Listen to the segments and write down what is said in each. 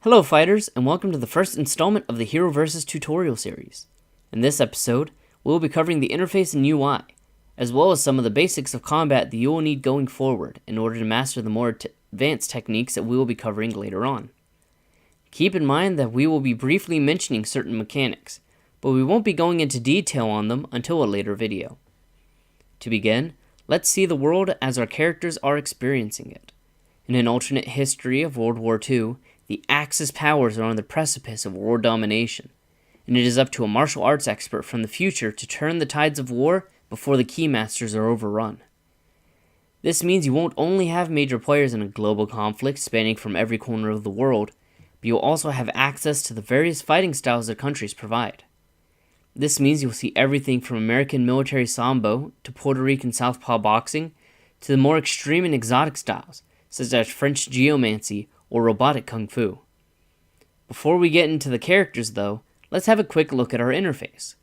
Hello fighters, and welcome to the first installment of the HeroVersus tutorial series. In this episode, we will be covering the interface and UI, as well as some of the basics of combat that you will need going forward in order to master the more advanced techniques that we will be covering later on. Keep in mind that we will be briefly mentioning certain mechanics, but we won't be going into detail on them until a later video. To begin, let's see the world as our characters are experiencing it. In an alternate history of World War II, the Axis powers are on the precipice of world domination, and it is up to a martial arts expert from the future to turn the tides of war before the Keymasters are overrun. This means you won't only have major players in a global conflict spanning from every corner of the world, but you'll also have access to the various fighting styles that countries provide. This means you'll see everything from American military sambo to Puerto Rican southpaw boxing to the more extreme and exotic styles, such as French geomancy or robotic kung fu. Before we get into the characters though, let's have a quick look at our interface.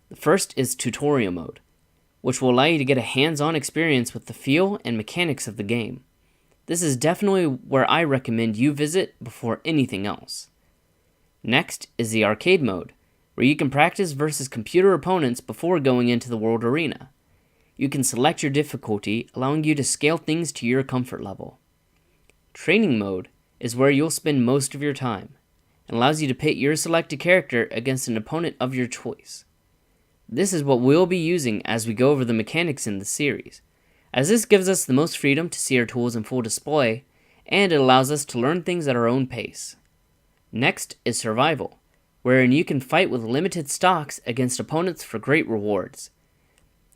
The first is tutorial mode, which will allow you to get a hands-on experience with the feel and mechanics of the game. This is definitely where I recommend you visit before anything else. Next is the arcade mode, where you can practice versus computer opponents before going into the world arena. You can select your difficulty, allowing you to scale things to your comfort level. Training mode is where you'll spend most of your time, and allows you to pit your selected character against an opponent of your choice. This is what we'll be using as we go over the mechanics in the series, as this gives us the most freedom to see our tools in full display, and it allows us to learn things at our own pace. Next is survival, wherein you can fight with limited stocks against opponents for great rewards.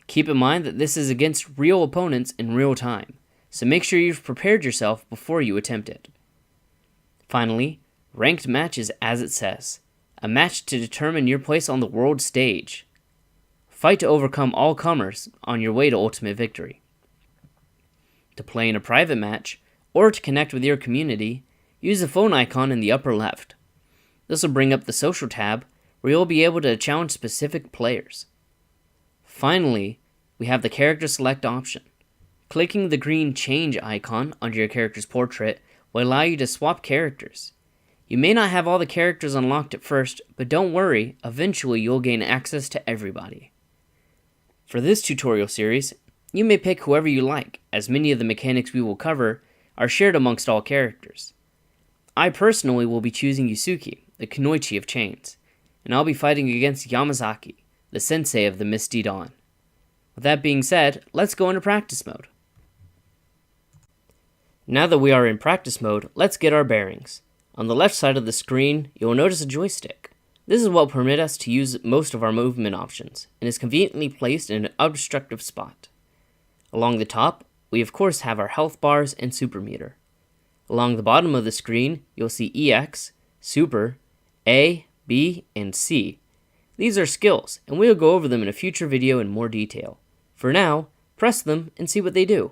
Keep in mind that this is against real opponents in real time, so make sure you've prepared yourself before you attempt it. Finally, ranked matches as it says, a match to determine your place on the world stage. Fight to overcome all comers on your way to ultimate victory. To play in a private match, or to connect with your community, use the phone icon in the upper left. This will bring up the social tab, where you'll be able to challenge specific players. Finally, we have the character select option. Clicking the green change icon under your character's portrait will allow you to swap characters. You may not have all the characters unlocked at first, but don't worry, eventually you'll gain access to everybody. For this tutorial series, you may pick whoever you like, as many of the mechanics we will cover are shared amongst all characters. I personally will be choosing Yusuke, the Kunoichi of Chains, and I'll be fighting against Yamazaki, the sensei of the Misty Dawn. With that being said, let's go into practice mode. Now that we are in practice mode, let's get our bearings. On the left side of the screen, you will notice a joystick. This is what will permit us to use most of our movement options, and is conveniently placed in an obstructive spot. Along the top, we of course have our health bars and super meter. Along the bottom of the screen, you'll see EX, Super, A, B, and C. These are skills, and we'll go over them in a future video in more detail. For now, press them and see what they do.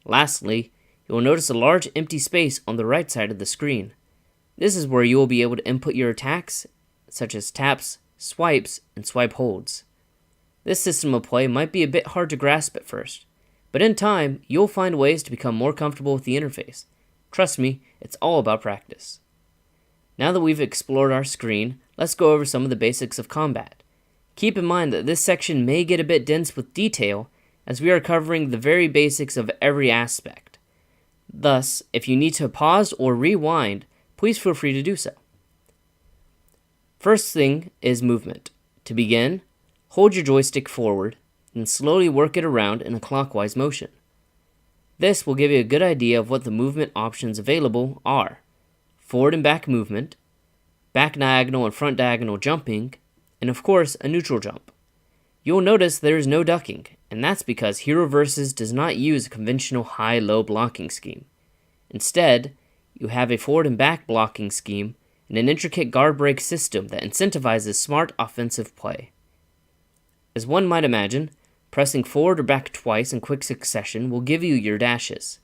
Lastly, you will notice a large empty space on the right side of the screen. This is where you will be able to input your attacks, such as taps, swipes, and swipe holds. This system of play might be a bit hard to grasp at first, but in time, you'll find ways to become more comfortable with the interface. Trust me, it's all about practice. Now that we've explored our screen, let's go over some of the basics of combat. Keep in mind that this section may get a bit dense with detail, as we are covering the very basics of every aspect. Thus, if you need to pause or rewind, please feel free to do so. First thing is movement. To begin, hold your joystick forward and slowly work it around in a clockwise motion. This will give you a good idea of what the movement options available are: forward and back movement, back diagonal and front diagonal jumping, and of course a neutral jump. You'll notice there is no ducking, and that's because HeroVersus does not use a conventional high-low blocking scheme. Instead, you have a forward and back blocking scheme and an intricate guard break system that incentivizes smart offensive play. As one might imagine, pressing forward or back twice in quick succession will give you your dashes.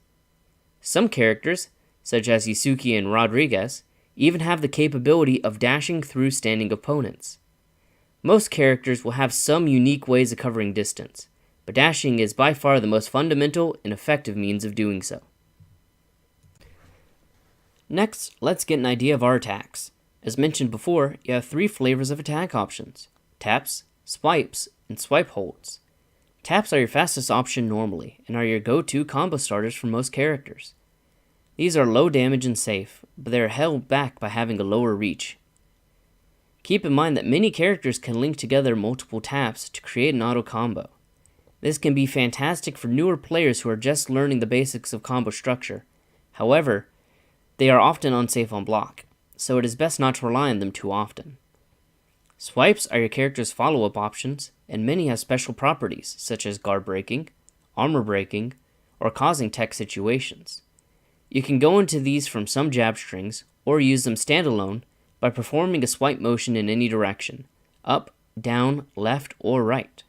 Some characters, such as Yusuke and Rodriguez, even have the capability of dashing through standing opponents. Most characters will have some unique ways of covering distance, but dashing is by far the most fundamental and effective means of doing so. Next, let's get an idea of our attacks. As mentioned before, you have 3 flavors of attack options: taps, swipes, and swipe holds. Taps are your fastest option normally, and are your go-to combo starters for most characters. These are low damage and safe, but they are held back by having a lower reach. Keep in mind that many characters can link together multiple taps to create an auto combo. This can be fantastic for newer players who are just learning the basics of combo structure. However, they are often unsafe on block, so it is best not to rely on them too often. Swipes are your character's follow-up options, and many have special properties such as guard breaking, armor breaking, or causing tech situations. You can go into these from some jab strings, or use them standalone by performing a swipe motion in any direction, up, down, left, or right.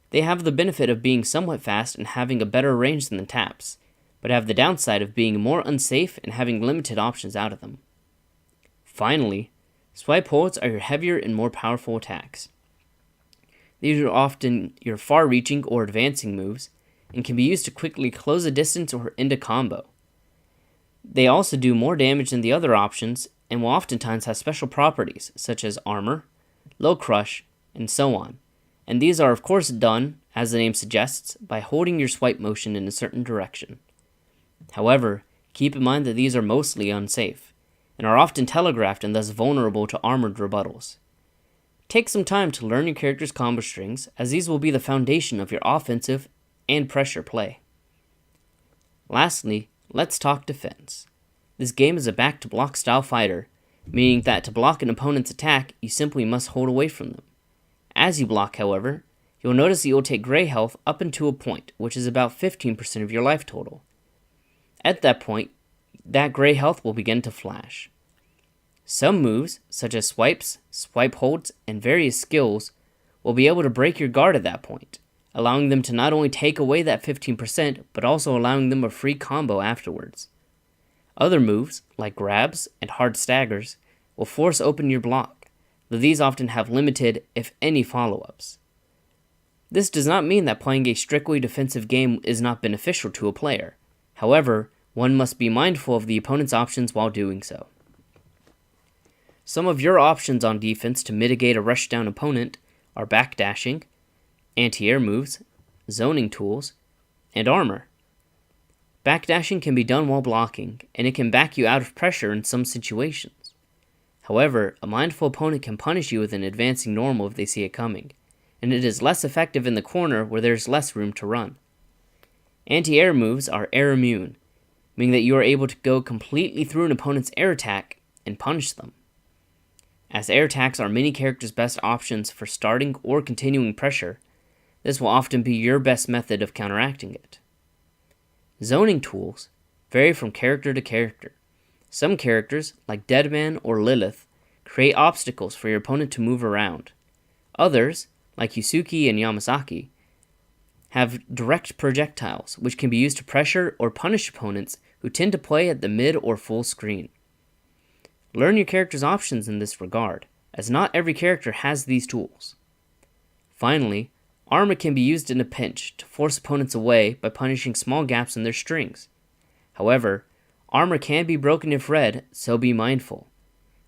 They have the benefit of being somewhat fast and having a better range than the taps, but have the downside of being more unsafe and having limited options out of them. Finally, swipe holds are your heavier and more powerful attacks. These are often your far-reaching or advancing moves, and can be used to quickly close a distance or end a combo. They also do more damage than the other options, and will oftentimes have special properties such as armor, low crush, and so on. And these are of course done, as the name suggests, by holding your swipe motion in a certain direction. However, keep in mind that these are mostly unsafe, and are often telegraphed and thus vulnerable to armored rebuttals. Take some time to learn your character's combo strings, as these will be the foundation of your offensive and pressure play. Lastly, let's talk defense. This game is a back-to-block style fighter, meaning that to block an opponent's attack, you simply must hold away from them. As you block, however, you'll notice that you'll take gray health up into a point, which is about 15% of your life total. At that point, that gray health will begin to flash. Some moves, such as swipes, swipe holds, and various skills, will be able to break your guard at that point, allowing them to not only take away that 15%, but also allowing them a free combo afterwards. Other moves, like grabs and hard staggers, will force open your block, though these often have limited, if any, follow-ups. This does not mean that playing a strictly defensive game is not beneficial to a player. However, one must be mindful of the opponent's options while doing so. Some of your options on defense to mitigate a rushdown opponent are backdashing, anti-air moves, zoning tools, and armor. Backdashing can be done while blocking, and it can back you out of pressure in some situations. However, a mindful opponent can punish you with an advancing normal if they see it coming, and it is less effective in the corner where there is less room to run. Anti-air moves are air immune, meaning that you are able to go completely through an opponent's air attack and punish them. As air attacks are many characters' best options for starting or continuing pressure, this will often be your best method of counteracting it. Zoning tools vary from character to character. Some characters, like Deadman or Lilith, create obstacles for your opponent to move around. Others, like Yusuke and Yamasaki, have direct projectiles, which can be used to pressure or punish opponents who tend to play at the mid or full screen. Learn your character's options in this regard, as not every character has these tools. Finally, armor can be used in a pinch to force opponents away by punishing small gaps in their strings. However, armor can be broken if read, so be mindful.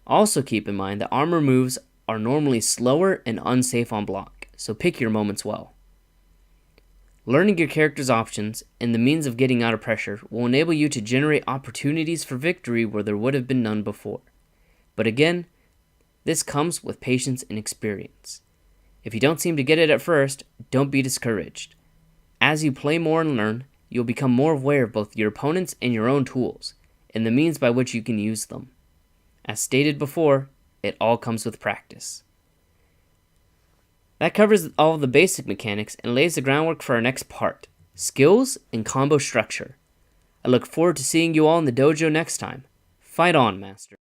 Also keep in mind that armor moves are normally slower and unsafe on block, so pick your moments well. Learning your character's options and the means of getting out of pressure will enable you to generate opportunities for victory where there would have been none before. But again, this comes with patience and experience. If you don't seem to get it at first, don't be discouraged. As you play more and learn, you'll become more aware of both your opponents and your own tools, and the means by which you can use them. As stated before, it all comes with practice. That covers all of the basic mechanics and lays the groundwork for our next part, skills and combo structure. I look forward to seeing you all in the dojo next time. Fight on, Master.